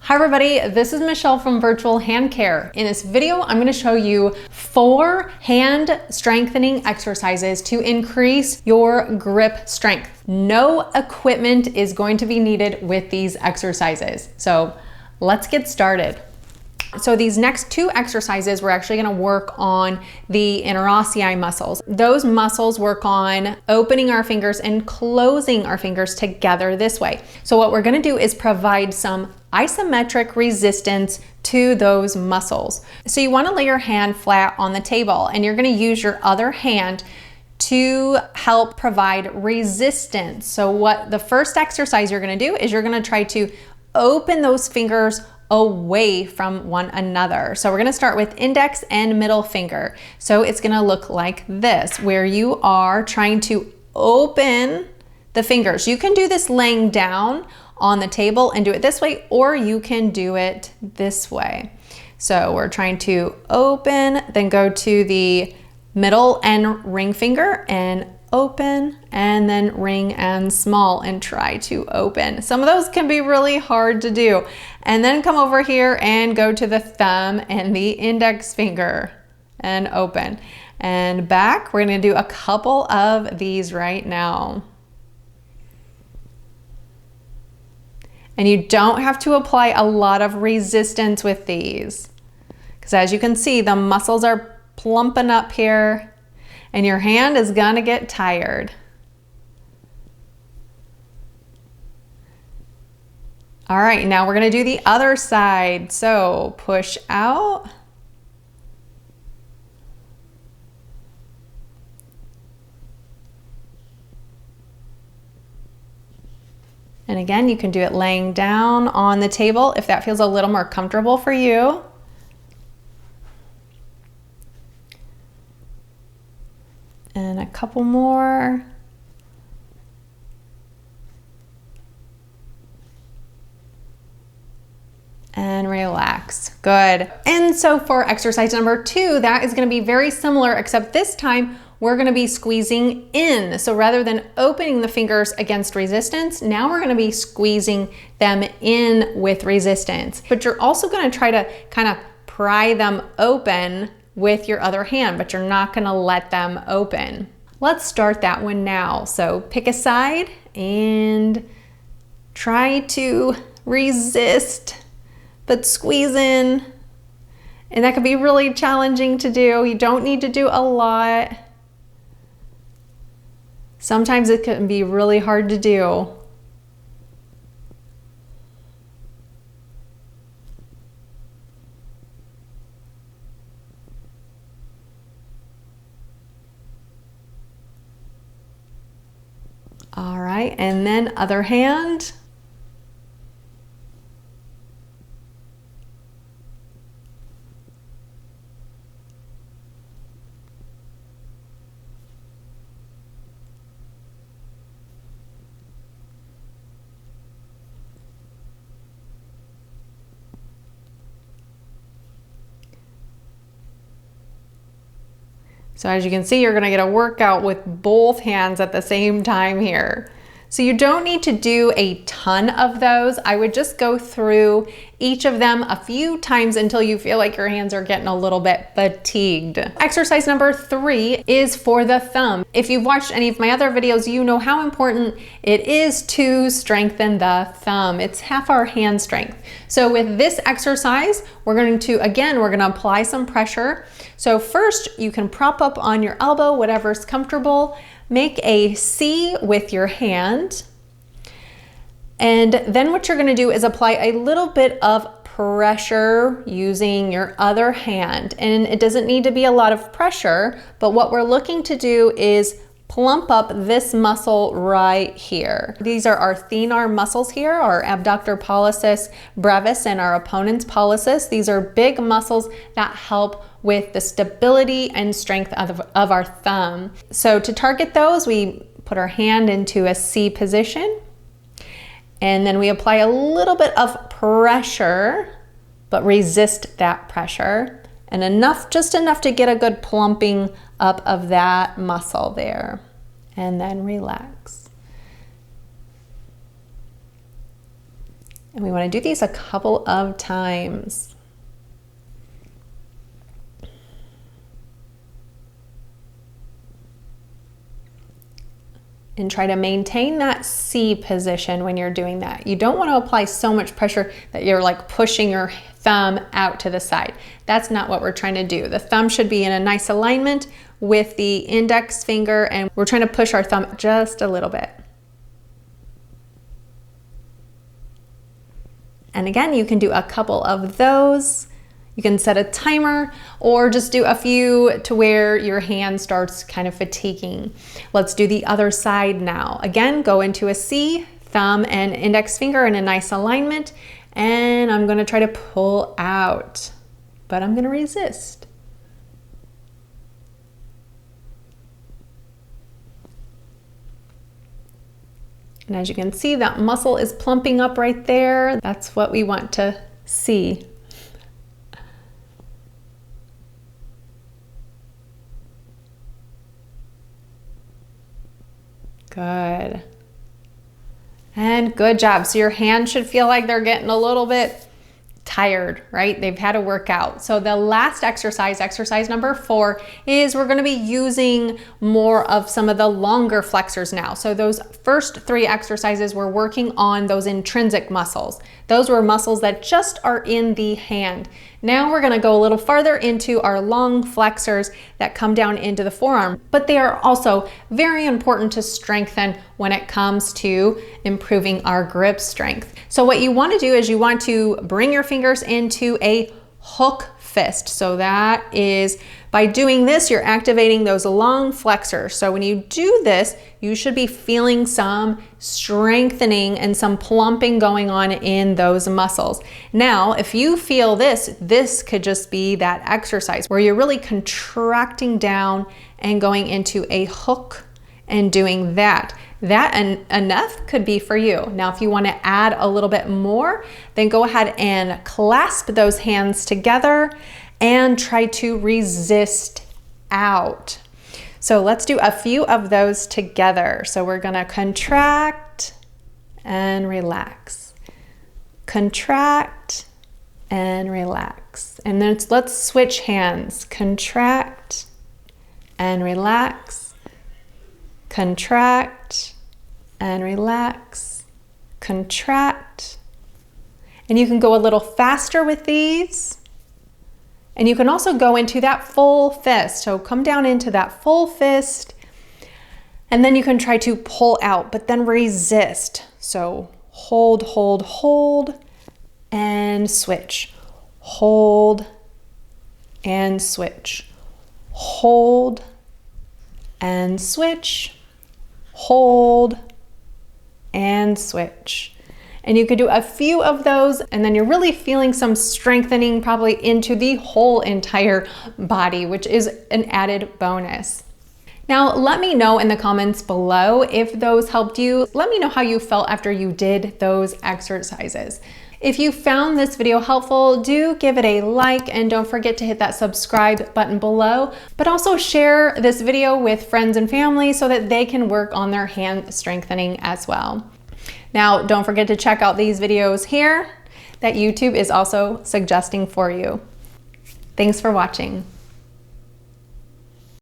Hi everybody, this is Michelle from Virtual Hand Care. In this video, I'm going to show you 4 hand strengthening exercises to increase your grip strength. No equipment is going to be needed with these exercises. So let's get started. So these next 2 exercises, we're actually going to work on the interossei muscles. Those muscles work on opening our fingers and closing our fingers together this way. So what we're going to do is provide some isometric resistance to those muscles. So you want to lay your hand flat on the table and you're going to use your other hand to help provide resistance. So what the first exercise you're going to do is you're going to try to open those fingers away from one another. So we're going to start with index and middle finger. So it's going to look like this, where you are trying to open the fingers. You can do this laying down on the table and do it this way, or you can do it this way. So we're trying to open, then go to the middle and ring finger and open, and then ring and small and try to open. Some of those can be really hard to do. And then come over here and go to the thumb and the index finger and open. And back, we're gonna do a couple of these right now. And you don't have to apply a lot of resistance with these, because as you can see, the muscles are plumping up here and your hand is gonna get tired. All right, now we're gonna do the other side. So push out. And again, you can do it laying down on the table if that feels a little more comfortable for you. And a couple more. And relax. Good. And so for exercise number 2, that is going to be very similar, except this time we're going to be squeezing in. So rather than opening the fingers against resistance, now we're going to be squeezing them in with resistance. But you're also going to try to kind of pry them open with your other hand, but you're not going to let them open. Let's start that one now. So pick a side and try to resist, but squeeze in. And that can be really challenging to do. You don't need to do a lot. Sometimes it can be really hard to do. All right, and then other hand. So as you can see, you're gonna get a workout with both hands at the same time here. So you don't need to do a ton of those. I would just go through each of them a few times until you feel like your hands are getting a little bit fatigued. Exercise number 3 is for the thumb. If you've watched any of my other videos, you know how important it is to strengthen the thumb. It's half our hand strength. So with this exercise, we're going to apply some pressure. So first, you can prop up on your elbow, whatever's comfortable. Make a C with your hand. And then what you're going to do is apply a little bit of pressure using your other hand. And it doesn't need to be a lot of pressure, but what we're looking to do is plump up this muscle right here. These are our thenar muscles here, our abductor pollicis brevis and our opponent's pollicis. These are big muscles that help with the stability and strength of our thumb. So to target those, we put our hand into a C position, and then we apply a little bit of pressure, but resist that pressure, and just enough to get a good plumping up of that muscle there, and then relax. And we want to do these a couple of times. And try to maintain that C position when you're doing that. You don't want to apply so much pressure that you're like pushing your thumb out to the side. That's not what we're trying to do. The thumb should be in a nice alignment with the index finger, and we're trying to push our thumb just a little bit. And again, you can do a couple of those. You can set a timer or just do a few to where your hand starts kind of fatiguing. Let's do the other side now. Again, go into a C, thumb and index finger in a nice alignment, and I'm gonna try to pull out, but I'm gonna resist. And as you can see, that muscle is plumping up right there. That's what we want to see. Good. And good job. So your hands should feel like they're getting a little bit tired, right? They've had a workout. So the last exercise, exercise number 4, is we're going to be using more of some of the longer flexors now. So those first 3 exercises, we're working on those intrinsic muscles. Those were muscles that just are in the hand. Now we're going to go a little farther into our long flexors that come down into the forearm, but they are also very important to strengthen when it comes to improving our grip strength. So what you want to do is you want to bring your fingers into a hook fist. So that is, by doing this, you're activating those long flexors. So when you do this, you should be feeling some strengthening and some plumping going on in those muscles. Now, if you feel this, this could just be that exercise where you're really contracting down and going into a hook and doing that. That enough could be for you. Now, if you want to add a little bit more, then go ahead and clasp those hands together and try to resist out. So let's do a few of those together. So we're going to contract and relax. Contract and relax. And then let's switch hands. Contract and relax. Contract and relax, contract. And you can go a little faster with these. And you can also go into that full fist. So come down into that full fist, and then you can try to pull out, but then resist. So hold, hold, hold, and switch. Hold and switch. Hold and switch. Hold and switch. And you could do a few of those, and then you're really feeling some strengthening probably into the whole entire body, which is an added bonus. Now, let me know in the comments below if those helped you. Let me know how you felt after you did those exercises. If you found this video helpful, do give it a like and don't forget to hit that subscribe button below, but also share this video with friends and family so that they can work on their hand strengthening as well. Now, don't forget to check out these videos here that YouTube is also suggesting for you. Thanks for watching.